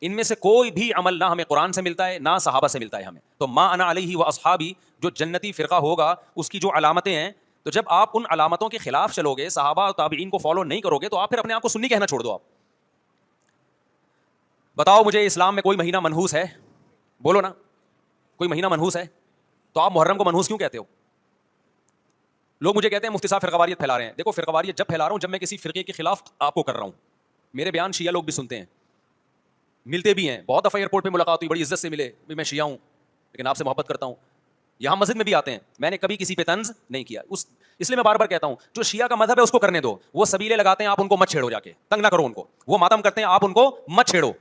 ان میں سے کوئی بھی عمل نہ ہمیں قرآن سے ملتا ہے نہ صحابہ سے ملتا ہے ہمیں. تو ما انا علیہ و اصحابی جو جنتی فرقہ ہوگا اس کی جو علامتیں ہیں, تو جب آپ ان علامتوں کے خلاف چلو گے, صحابہ اور تابعین کو فالو نہیں کرو گے, تو آپ پھر اپنے آپ کو سنی کہنا چھوڑ دو. آپ بتاؤ مجھے اسلام میں کوئی مہینہ منحوس ہے؟ بولو نا, کوئی مہینہ منحوس ہے؟ تو آپ محرم کو منحوس کیوں کہتے ہو؟ لوگ مجھے کہتے ہیں مفتی صاحب فرقہ واریت پھیلا رہے ہیں. دیکھو فرقہ واریت جب پھیلا رہا ہوں جب میں کسی فرقے کے خلاف آپ کو کر رہا ہوں. میرے بیان شیعہ لوگ بھی سنتے ہیں, ملتے بھی ہیں, بہت دفعہ ایئرپورٹ پہ ملاقات ہوئی, بڑی عزت سے ملے, میں شیعہ ہوں لیکن آپ سے محبت کرتا ہوں. یہاں مسجد میں بھی آتے ہیں, میں نے کبھی کسی پہ طنز نہیں کیا. اس لیے میں بار بار کہتا ہوں جو شیعہ کا مذہب ہے اس کو کرنے دو. وہ سبیلے لگاتے ہیں, آپ ان کو مت چھیڑو, جا کے تنگ نہ کرو ان کو. وہ ماتم کرتے ہیں, آپ ان کو مت چھیڑو.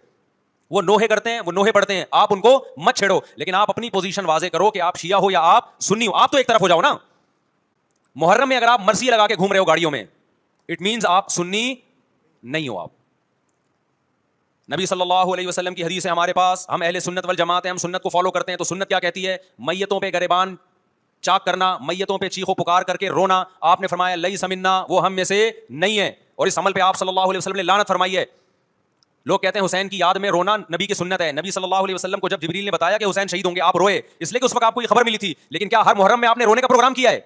وہ نوحے کرتے ہیں, وہ نوحے پڑھتے ہیں, آپ ان کو مت چھیڑو. لیکن آپ اپنی پوزیشن واضح کرو کہ آپ شیعہ ہو یا آپ سنی ہو. آپ تو ایک طرف ہو جاؤ نا. محرم میں اگر آپ مرثیہ لگا کے گھوم رہے ہو گاڑیوں میں, اٹ مینز آپ سنی نہیں ہو. آپ نبی صلی اللہ علیہ وسلم کی حدیث ہے ہمارے پاس, ہم اہل سنت والجماعت ہیں, ہم سنت کو فالو کرتے ہیں. تو سنت کیا کہتی ہے؟ میتوں پہ گریبان چاک کرنا, میتوں پہ چیخو پکار کر کے رونا. آپ نے فرمایا لیس منا, وہ ہم میں سے نہیں ہے. اور اس عمل پہ آپ صلی اللہ علیہ وسلم نے لعنت فرمائی ہے. لوگ کہتے ہیں حسین کی یاد میں رونا نبی کی سنت ہے. نبی صلی اللہ علیہ وسلم کو جب جبریل نے بتایا کہ حسین شہید ہوں گے, آپ روئے اس لیے کہ اس وقت آپ کو یہ خبر ملی تھی. لیکن کیا ہر محرم میں آپ نے رونے کا پروگرام کیا ہے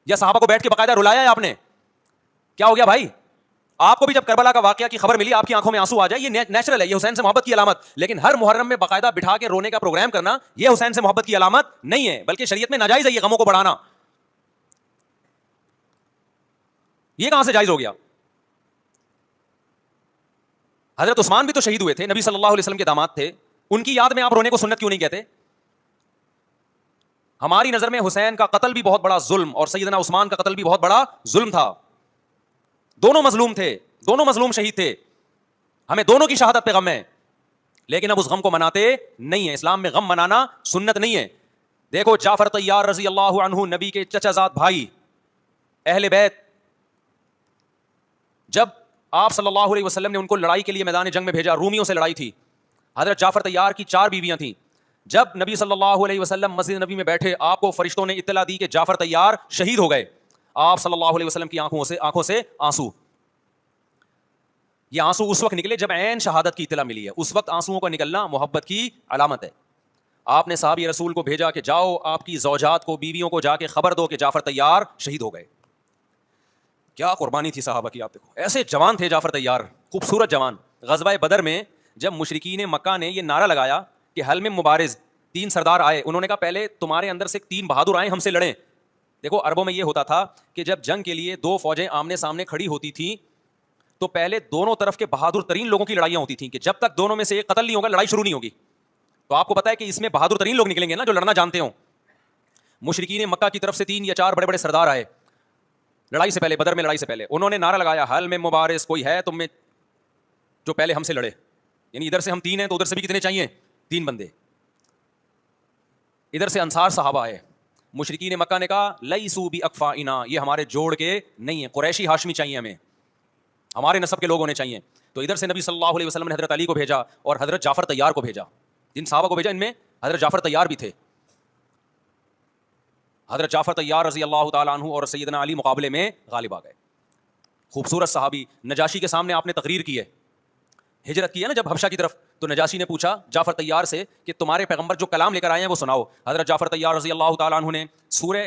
یا صحابہ کو بیٹھ کے باقاعدہ رلایا ہے آپ نے؟ کیا ہو گیا بھائی؟ آپ کو بھی جب کربلا کا واقعہ کی خبر ملی آپ کی آنکھوں میں آنسو آ جائے, یہ نیچرل ہے, یہ حسین سے محبت کی علامت. لیکن ہر محرم میں باقاعدہ بٹھا کے رونے کا پروگرام کرنا یہ حسین سے محبت کی علامت نہیں ہے, بلکہ شریعت میں ناجائز ہے یہ غموں کو بڑھانا. یہ کہاں سے جائز ہو گیا؟ حضرت عثمان بھی تو شہید ہوئے تھے، نبی صلی اللہ علیہ وسلم کے داماد تھے، ان کی یاد میں آپ رونے کو سنت کیوں نہیں کہتے؟ ہماری نظر میں حسین کا قتل بھی بہت بڑا ظلم اور سیدنا عثمان کا قتل بھی بہت بڑا ظلم تھا. دونوں مظلوم تھے، دونوں مظلوم شہید تھے، ہمیں دونوں کی شہادت پہ غم ہے، لیکن اب اس غم کو مناتے نہیں ہیں. اسلام میں غم منانا سنت نہیں ہے. دیکھو جعفر طیار رضی اللہ عنہ، نبی کے چچا زاد بھائی، اہل بیت، جب آپ صلی اللہ علیہ وسلم نے ان کو لڑائی کے لیے میدان جنگ میں بھیجا، رومیوں سے لڑائی تھی، حضرت جعفر طیار کی 4 بیویاں تھیں. جب نبی صلی اللہ علیہ وسلم مسجد نبی میں بیٹھے، آپ کو فرشتوں نے اطلاع دی کہ جعفر طیار شہید ہو گئے. آپ صلی اللہ علیہ وسلم کی آنکھوں سے آنسو. یہ آنسو اس وقت نکلے جب عین شہادت کی اطلاع ملی ہے. اس وقت آنسوؤں کا نکلنا محبت کی علامت ہے. آپ نے صحابی رسول کو بھیجا کہ جاؤ آپ کی زوجات کو، بیویوں کو جا کے خبر دو کہ جعفر طیار شہید ہو گئے. کیا قربانی تھی صحابہ کی. آپ دیکھو ایسے جوان تھے جعفر طیار، خوبصورت جوان. غزوہ بدر میں جب مشرکین مکہ نے یہ نعرہ لگایا کہ حل میں مبارز، 3 سردار آئے، انہوں نے کہا پہلے تمہارے اندر سے 3 بہادر آئیں ہم سے لڑیں. دیکھو عربوں میں یہ ہوتا تھا کہ جب جنگ کے لیے 2 فوجیں آمنے سامنے کھڑی ہوتی تھیں تو پہلے دونوں طرف کے بہادر ترین لوگوں کی لڑائیاں ہوتی تھیں کہ جب تک دونوں میں سے ایک قتل نہیں ہوگا لڑائی شروع نہیں ہوگی. تو آپ کو پتا ہے کہ اس میں بہادر ترین لوگ نکلیں گے نا جو لڑنا جانتے ہوں. مشرکین مکہ کی طرف سے 3 یا 4 بڑے بڑے سردار آئے لڑائی سے پہلے، بدر میں لڑائی سے پہلے. انہوں نے نعرہ لگایا حل میں مبارز، کوئی ہے تم میں جو پہلے ہم سے لڑے. یعنی ادھر سے ہم 3 ہیں تو ادھر سے بھی کتنے چاہیے؟ 3 بندے. ادھر سے انصار صحابہ آئے. مشرکین مکہ نے کہا لیسو باکفائنا، یہ ہمارے جوڑ کے نہیں ہیں، قریشی ہاشمی چاہیے، ہمیں ہمارے نسب کے لوگ ہونے چاہیے. تو ادھر سے نبی صلی اللہ علیہ وسلم نے حضرت علی کو بھیجا اور حضرت جعفر طیار کو بھیجا. جن صحابہ کو بھیجا ان میں حضرت جعفر طیار بھی تھے. حضرت جعفر طیار رضی اللہ تعالیٰ عنہ اور سیدنا علی مقابلے میں غالب آ گئے. خوبصورت صحابی. نجاشی کے سامنے آپ نے تقریر کی ہے، ہجرت کی ہے نا جب حبشہ کی طرف، تو نجاشی نے پوچھا جعفر طیار سے کہ تمہارے پیغمبر جو کلام لے کر آئے ہیں وہ سناؤ. حضرت جعفر طیار رضی اللہ تعالیٰ عنہ نے سورہ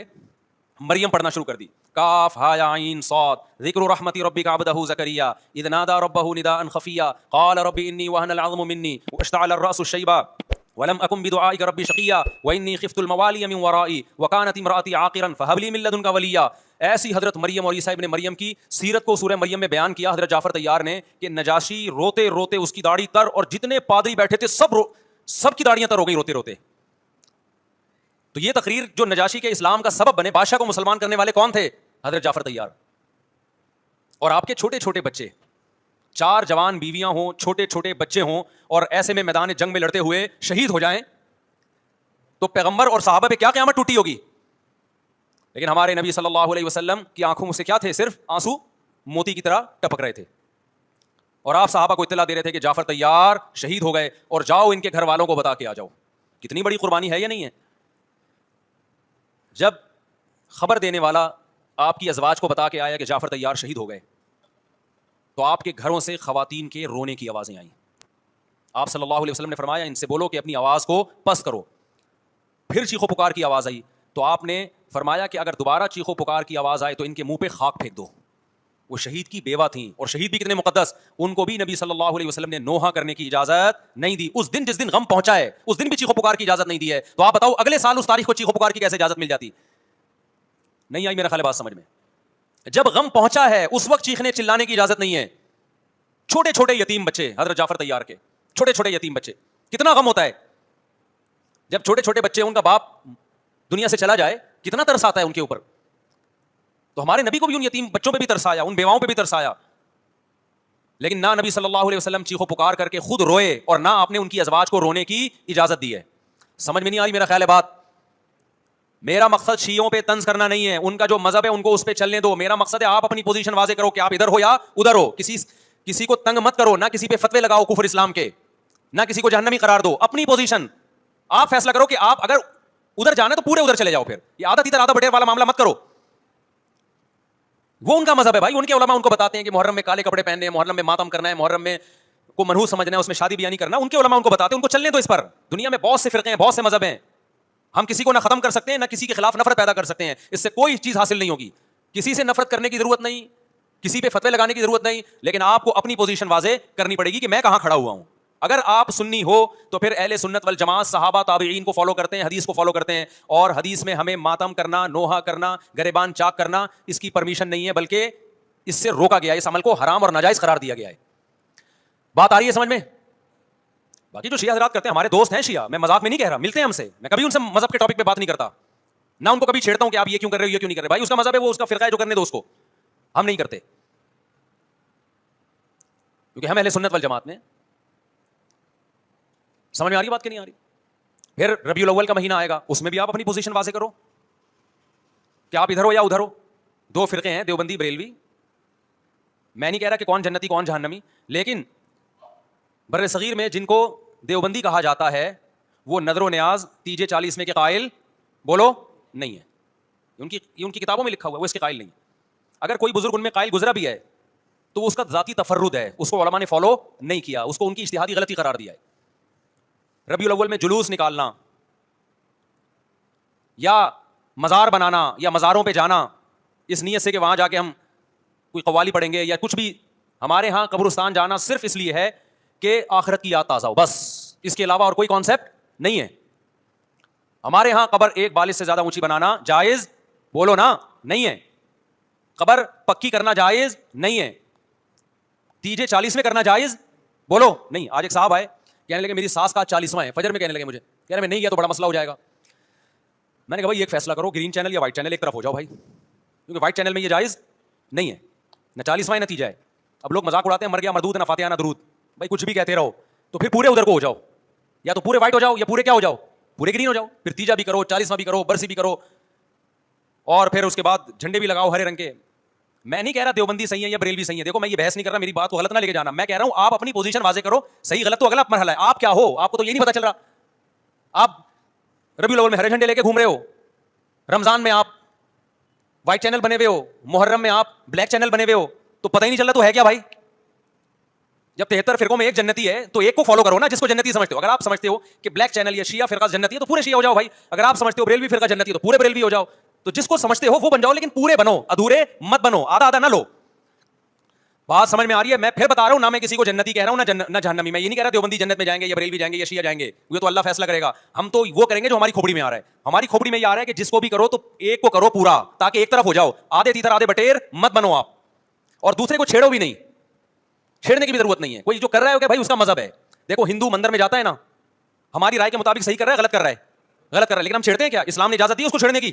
مریم پڑھنا شروع کر دی. کاف ہا یا عین صاد ذکر رحمت ربک عبدہ زکریا اذ نادى ربہ نداء خفیا قال رب انی وهن العظم منی واشتعل الراس شیبا ولم اکن بدعائک ربی شقیا وانی خفت الموالی من ورائی وکانت امراتی عاقرا فہب لی من لدنک ولیا. ایسی حضرت مریم اور عیسیٰ ابن مریم کی سیرت کو سورہ مریم میں بیان کیا حضرت جعفر طیار نے کہ نجاشی روتے روتے اس کی داڑھی تر، اور جتنے پادری بیٹھے تھے سب کی داڑیاں تر ہو گئی روتے روتے. تو یہ تقریر جو نجاشی کے اسلام کا سبب بنے، بادشاہ کو مسلمان کرنے والے کون تھے؟ حضرت جعفر طیار. اور آپ کے چھوٹے چھوٹے بچے، 4 جوان بیویاں ہوں، چھوٹے چھوٹے بچے ہوں، اور ایسے میں میدان جنگ میں لڑتے ہوئے شہید ہو جائیں تو پیغمبر اور صحابہ پہ کیا قیامت ٹوٹی ہوگی. لیکن ہمارے نبی صلی اللہ علیہ وسلم کی آنکھوں سے کیا تھے؟ صرف آنسو موتی کی طرح ٹپک رہے تھے. اور آپ صحابہ کو اطلاع دے رہے تھے کہ جعفر طیار شہید ہو گئے اور جاؤ ان کے گھر والوں کو بتا کے آ جاؤ. کتنی بڑی قربانی ہے یا نہیں ہے؟ جب خبر دینے والا آپ کی ازواج کو بتا کے آیا کہ جعفر طیار شہید ہو گئے تو آپ کے گھروں سے خواتین کے رونے کی آوازیں آئیں. آپ صلی اللہ علیہ وسلم نے فرمایا ان سے بولو کہ اپنی آواز کو پست کرو. پھر چیخو پکار کی آواز آئی تو آپ نے فرمایا کہ اگر دوبارہ چیخو پکار کی آواز آئے تو ان کے منہ پہ خاک پھینک دو. وہ شہید کی بیوہ تھیں، اور شہید بھی کتنے مقدس، ان کو بھی نبی صلی اللہ علیہ وسلم نے نوحہ کرنے کی اجازت نہیں دی. اس دن جس دن غم پہنچا ہے اس دن بھی چیخو پکار کی اجازت نہیں دی ہے. تو آپ بتاؤ اگلے سال اس تاریخ کو چیخو پکار کی کیسے اجازت مل جاتی؟ نہیں آئی میرا خیال بات سمجھ میں. جب غم پہنچا ہے اس وقت چیخنے چلانے کی اجازت نہیں ہے. چھوٹے چھوٹے یتیم بچے، حضرت جعفر طیار کے چھوٹے چھوٹے یتیم بچے، کتنا غم ہوتا ہے جب چھوٹے چھوٹے بچے، ان کا باپ دنیا سے چلا جائے، کتنا ترس آتا ہے ان کے اوپر. تو ہمارے نبی کو بھی ان یتیم بچوں پہ بھی ترس آیا، ان بیواؤں پہ بھی ترس آیا. لیکن نہ نبی صلی اللہ علیہ وسلم چیخو پکار کر کے خود روئے اور نہ آپ نے ان کی ازواج کو رونے کی اجازت دی ہے. سمجھ میں نہیں آئی میرا خیال ہے بات؟ میرا مقصد شیعوں پہ طنز کرنا نہیں ہے، ان کا جو مذہب ہے ان کو اس پہ چلنے دو. میرا مقصد ہے آپ اپنی پوزیشن واضح کرو کہ آپ ادھر ہو یا ادھر ہو. کسی کو تنگ مت کرو، نہ کسی پہ فتوے لگاؤ کفر اسلام کے، نہ کسی کو جہنمی قرار دو. اپنی پوزیشن آپ فیصلہ کرو کہ آپ اگر ادھر جانا تو پورے ادھر چلے جاؤ. پھر یہ آدھا تیتر آدھا بٹیر والا معاملہ مت کرو. وہ ان کا مذہب ہے بھائی. ان کے علماء ان کو بتاتے ہیں کہ محرم میں کالے کپڑے پہننے ہیں، محرم میں ماتم کرنا ہے، محرم میں کو منحوس سمجھنا ہے، اس میں شادی بیاہ نہیں کرنا. ان کے علماء ان کو بتاتے ہیں، ان کو چلنے دو اس پر. دنیا میں بہت سے فرقے ہیں، بہت سے مذہب ہیں. ہم کسی کو نہ ختم کر سکتے ہیں، نہ کسی کے خلاف نفرت پیدا کر سکتے ہیں. اس سے کوئی چیز حاصل نہیں ہوگی. کسی سے نفرت کرنے کی ضرورت نہیں، کسی پہ فتوے لگانے کی ضرورت نہیں. لیکن آپ کو اپنی پوزیشن واضح کرنی پڑے گی کہ میں کہاں کھڑا ہوا ہوں. اگر آپ سنی ہو تو پھر اہل سنت والجماعت صحابہ تابعین کو فالو کرتے ہیں، حدیث کو فالو کرتے ہیں. اور حدیث میں ہمیں ماتم کرنا، نوحہ کرنا، گریبان چاک کرنا اس کی پرمیشن نہیں ہے، بلکہ اس سے روکا گیا ہے, اس عمل کو حرام اور ناجائز قرار دیا گیا ہے. بات آ رہی ہے سمجھ میں؟ باقی جو شیعہ حضرات کرتے ہیں, ہمارے دوست ہیں شیعہ, میں مذاق میں نہیں کہہ رہا, ملتے ہیں ہم سے, میں کبھی ان سے مذہب کے ٹاپک پہ بات نہیں کرتا, نہ ان کو کبھی چھیڑتا ہوں کہ آپ یہ کیوں کر رہے ہو, یہ کیوں نہیں کر رہے. بھائی اس کا مذہب ہے, وہ اس کا فرقہ ہے, جو کرنے دو اس کو, ہم نہیں کرتے, کیونکہ ہم اہل سنت والجماعت میں. سمجھ میں آ رہی بات کہ نہیں آ رہی؟ پھر ربیع الاول کا مہینہ آئے گا, اس میں بھی آپ اپنی پوزیشن واضح کرو کہ آپ ادھر ہو یا ادھر ہو. دو فرقے ہیں, دیوبندی بریلوی. میں نہیں کہہ رہا کہ کون جنتی کون جہنمی, لیکن بر صغیر میں جن کو دیوبندی کہا جاتا ہے وہ نظر و نیاز تیجے 40 کے قائل بولو نہیں ہے. ان کی کتابوں میں لکھا ہوا ہے, وہ اس کے قائل نہیں. اگر کوئی بزرگ ان میں قائل گزرا بھی ہے تو اس کا ذاتی تفرد ہے, اس کو علماء نے فالو نہیں کیا, اس کو ان کی اجتہادی غلطی قرار دیا ہے. ربیع الاول میں جلوس نکالنا یا مزار بنانا یا مزاروں پہ جانا اس نیت سے کہ وہاں جا کے ہم کوئی قوالی پڑھیں گے یا کچھ بھی, ہمارے ہاں قبرستان جانا صرف اس لیے ہے کہ آخرت کی یاد تازہ ہو, بس. اس کے علاوہ اور کوئی کانسیپٹ نہیں ہے. ہمارے ہاں قبر ایک بالش سے زیادہ اونچی بنانا جائز بولو نا نہیں ہے, قبر پکی کرنا جائز نہیں ہے, تیجے 40 میں کرنا جائز بولو نہیں. آج ایک صاحب آئے, کہنے لگے میری ساس کا 40واں ہے, فجر میں کہنے لگے مجھے, کہہ رہے میں نہیں گیا تو بڑا مسئلہ ہو جائے گا. میں نے کہا بھائی ایک فیصلہ کرو, گرین چینل یا وائٹ چینل, ایک طرف ہو جاؤ بھائی, کیونکہ وائٹ چینل میں یہ جائز نہیں ہے, نہ 40واں نتیجہ ہے. اب لوگ مذاق اڑاتے ہیں مر گیا مردود نہ فاتحہ نہ درود, بھائی کچھ بھی کہتے رہو, تو پھر پورے ادھر کو ہو جاؤ, یا تو پورے وائٹ ہو جاؤ یا پورے کیا ہو جاؤ, پورے گرین ہو جاؤ. پھر تیجا بھی کرو, 40واں بھی کرو, برسی بھی کرو, اور پھر اس کے بعد جھنڈے بھی لگاؤ ہرے رنگ کے. میں نہیں کہہ رہا دیوبندی صحیح ہے یا بریلوی صحیح ہے, دیکھو میں یہ بحث نہیں کر رہا, میری بات کو غلط نہ لے کے جانا. میں کہہ رہا ہوں آپ اپنی پوزیشن واضح کرو, صحیح غلط تو اگلا مرحلہ ہے, آپ کیا ہو آپ کو تو یہ نہیں پتا چل رہا. آپ ربیع الاول میں ہرے جھنڈے لے کے گھوم رہے ہو, رمضان میں آپ وائٹ چینل بنے ہوئے ہو, محرم میں آپ بلیک چینل بنے ہوئے ہو, تو پتہ ہی نہیں چل رہا تو ہے کیا بھائی. جب 73 فرقوں میں ایک جنتی ہے تو ایک کو فالو کرو نا جس کو جنتی سمجھتے ہو. اگر آپ سمجھتے ہو کہ بلیک چینل یا شیعہ فرقہ جنتی ہے تو پورے شیعہ ہو جاؤ بھائی. اگر آپ سمجھتے ہو بریلوی فرقہ جنتی ہے تو پورے بریلوی ہو جاؤ. تو جس کو سمجھتے ہو وہ بن جاؤ, لیکن پورے بنو, ادھورے مت بنو, آدھا آدھا نہ لو. بات سمجھ میں آ رہی ہے؟ میں پھر بتا رہا ہوں, نہ میں کسی کو جنتی کہہ رہا ہوں نہ جہنمی. میں یہ نہیں کہہ رہا دیوبندی جنت میں جائیں گے یا بریلوی جائیں گے یا شیعہ جائیں گے, یہ تو اللہ فیصلہ کرے گا. ہم تو وہ کریں گے جو ہماری کھوپڑی میں آ رہا ہے. ہماری کھوپڑی میں یہ آ رہا ہے کہ جس کو بھی کرو تو ایک کو کرو پورا, تاکہ ایک طرف ہو جاؤ. آدھے تیتر آدھے بٹیر مت بنو آپ, اور دوسرے کو چھیڑو بھی نہیں, چھیڑنے کی بھی ضرورت نہیں ہے. کوئی جو کر رہا ہے کہ بھائی اس کا مذہب ہے. دیکھو ہندو مندر میں جاتا ہے نا, ہماری رائے کے مطابق صحیح کر رہا ہے غلط کر رہا ہے, غلط کر رہا ہے, لیکن ہم چھیڑتے ہیں کیا؟ اسلام نے اجازت دی اس کو چھیڑنے کی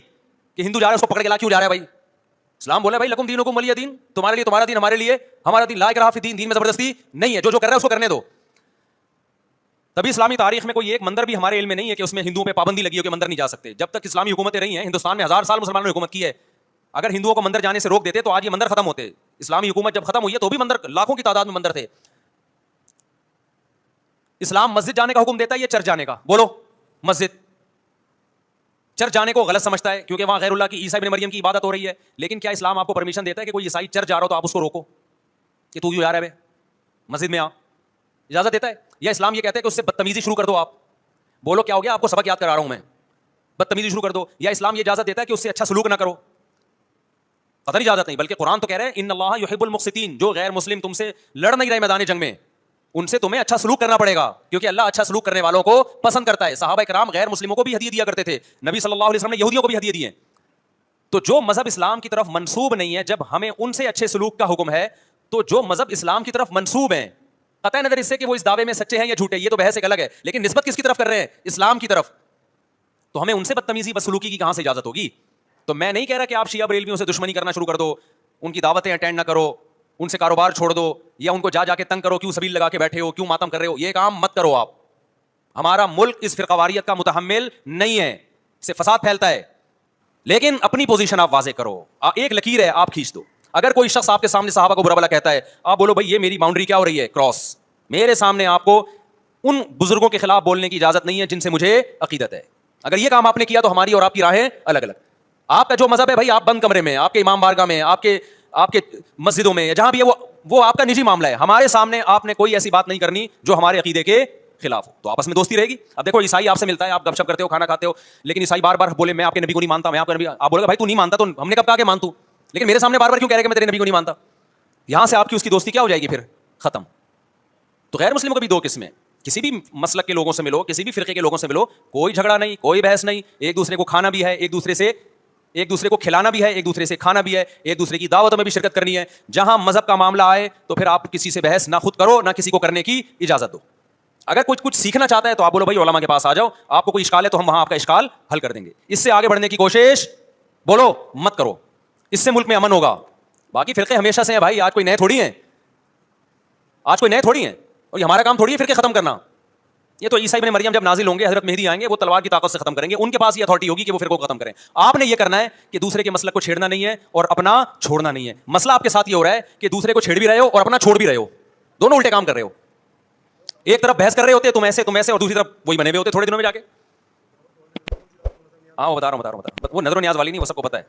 کہ ہندو جا رہا ہے اس کو پکڑ کے لا کیوں جا رہا ہے بھائی؟ اسلام بولا بھائی لکم دینکم ولی دین, تمہارے لیے تمہارا دین, ہمارے لیے ہمارا دین. لا اکراہ فی الدین, دین میں زبردستی نہیں ہے, جو کر رہا ہے اس کو کرنے دو. تبھی اسلامی تاریخ میں کوئی ایک مندر بھی ہمارے علم میں نہیں ہے کہ اس میں ہندوؤں پہ پابندی لگی ہو کہ مندر نہیں جا سکتے. جب تک اسلامی حکومتیں رہی ہیں, ہندوستان میں 1000 سال مسلمانوں نے حکومت کی ہے. اگر ہندوؤں کو مندر جانے سے روک دیتے تو آج یہ مندر ختم ہوتے. اسلامی حکومت جب ختم ہوئی ہے تو بھی مندر لاکھوں کی تعداد میں مندر تھے. اسلام مسجد جانے کا حکم دیتا ہے یا چرچ جانے کا؟ بولو. مسجد. چرچ جانے کو غلط سمجھتا ہے کیونکہ وہاں غیر اللہ کی عیسیٰ ابن مریم کی عبادت ہو رہی ہے. لیکن کیا اسلام آپ کو پرمیشن دیتا ہے کہ کوئی عیسائی چرچ جا رہا ہو تو آپ اس کو روکو کہ تو کیوں جا رہا ہے مسجد میں؟ آ اجازت دیتا ہے؟ یا اسلام یہ کہتا ہے کہ اس سے بدتمیزی شروع کر دو آپ؟ بولو کیا ہو گیا؟ آپ کو سبق یاد کرا رہا ہوں میں. بدتمیزی شروع کر دو. یا اسلام یہ اجازت دیتا ہے کہ اس سے اچھا سلوک نہ کرو؟ قطعی اجازت نہیں, بلکہ قرآن تو کہہ رہے ہیں ان اللہ یحب المقسطین, جو غیر مسلم تم سے لڑ نہیں رہے میدان جنگ میں ان سے تمہیں اچھا سلوک کرنا پڑے گا, کیونکہ اللہ اچھا سلوک کرنے والوں کو پسند کرتا ہے. صحابہ کرام غیر مسلموں کو بھی ہدیے دیا کرتے تھے, نبی صلی اللہ علیہ وسلم نے یہودیوں کو بھی ہدیے دیے. تو جو مذہب اسلام کی طرف منسوب نہیں ہے, جب ہمیں ان سے اچھے سلوک کا حکم ہے, تو جو مذہب اسلام کی طرف منسوب ہیں, قطع نظر اس سے کہ وہ اس دعوے میں سچے ہیں یا جھوٹے, یہ تو بحث ایک الگ ہے, لیکن نسبت کس کی طرف کر رہے ہیں؟ اسلام کی طرف. تو ہمیں ان سے بدتمیزی بدسلوکی کی کہاں سے اجازت ہوگی؟ تو میں نہیں کہہ رہا کہ آپ شیعہ بریلویوں سے دشمنی کرنا شروع کر دو, ان کی دعوتیں اٹینڈ نہ کرو, ان سے کاروبار چھوڑ دو, یا ان کو جا کے تنگ کرو, کیوں سبیل لگا کے بیٹھے ہو, کیوں ماتم کر رہے ہو, یہ کام مت کرو آپ. ہمارا ملک اس فرقواریت کا متحمل نہیں ہے, اس سے فساد پھیلتا ہے. لیکن اپنی پوزیشن آپ واضح کرو, ایک لکیر ہے آپ کھینچ دو. اگر کوئی شخص آپ کے سامنے صحابہ کو برا بھلا کہتا ہے, آپ بولو بھائی یہ میری باؤنڈری کیا ہو رہی ہے, کراس. میرے سامنے آپ کو ان بزرگوں کے خلاف بولنے کی اجازت نہیں ہے جن سے مجھے عقیدت ہے. اگر یہ کام آپ نے کیا تو ہماری اور آپ کی راہیں الگ الگ. آپ کا جو مذہب ہے بھائی, آپ بند کمرے میں, آپ کے امام بارگاہ میں, آپ کے مسجدوں میں, جہاں بھی ہے وہ آپ کا نجی معاملہ ہے. ہمارے سامنے آپ نے کوئی ایسی بات نہیں کرنی جو ہمارے عقیدے کے خلاف ہو, تو آپس میں دوستی رہے گی. اب دیکھو عیسائی آپ سے ملتا ہے, آپ گپ شپ کرتے ہو, کھانا کھاتے ہو, لیکن عیسائی بار بار بولے میں آپ کے نبی کو نہیں مانتا, میں آپ کا نبی, آپ بولے گا بھائی تو نہیں مانتا تو ہم نے کب کہا کہ مان تو, لیکن میرے سامنے بار بار کیوں کہہ رہے کہ میں تیرے نبی کو نہیں مانتا؟ یہاں سے آپ کی اس کی دوستی کیا ہو جائے گی پھر؟ ختم. تو غیر مسلم کو بھی دو قسمیں, کسی بھی مسلک کے لوگوں سے ملو, کسی بھی فرقے کے لوگوں سے ملو, کوئی جھگڑا نہیں, کوئی بحث نہیں, ایک دوسرے کو کھانا بھی ہے, ایک دوسرے سے ایک دوسرے کو کھلانا بھی ہے, ایک دوسرے سے کھانا بھی ہے, ایک دوسرے کی دعوتوں میں بھی شرکت کرنی ہے. جہاں مذہب کا معاملہ آئے تو پھر آپ کسی سے بحث نہ خود کرو نہ کسی کو کرنے کی اجازت دو. اگر کچھ سیکھنا چاہتا ہے تو آپ بولو بھائی علماء کے پاس آ جاؤ, آپ کو کوئی اشکال ہے تو ہم وہاں آپ کا اشکال حل کر دیں گے. اس سے آگے بڑھنے کی کوشش بولو مت کرو, اس سے ملک میں امن ہوگا. باقی فرقے ہمیشہ سے ہیں بھائی, آج کوئی نئے تھوڑی ہیں, اور یہ ہمارا کام تھوڑی ہے فرقے ختم کرنا. یہ تو عیسیٰ ابن مریم جب نازل ہوں گے, حضرت مہدی آئیں گے, وہ تلوار کی طاقت سے ختم کریں گے, ان کے پاس یہ اتھارٹی ہوگی کہ وہ فرقوں کو ختم کریں. آپ نے یہ کرنا ہے کہ دوسرے کے مسلک کو چھیڑنا نہیں ہے اور اپنا چھوڑنا نہیں ہے. مسئلہ آپ کے ساتھ یہ ہو رہا ہے کہ دوسرے کو چھیڑ بھی رہے ہو اور اپنا چھوڑ بھی رہے ہو, دونوں الٹے کام کر رہے ہو. ایک طرف بحث کر رہے ہوتے تم ایسے اور دوسری طرف وہی بنے ہوئے ہوتے تھوڑے دنوں میں جا کے. ہاں وہ بتا رہا ہوں, وہ نظر و نیاز والی نہیں, وہ سب کو پتا ہے.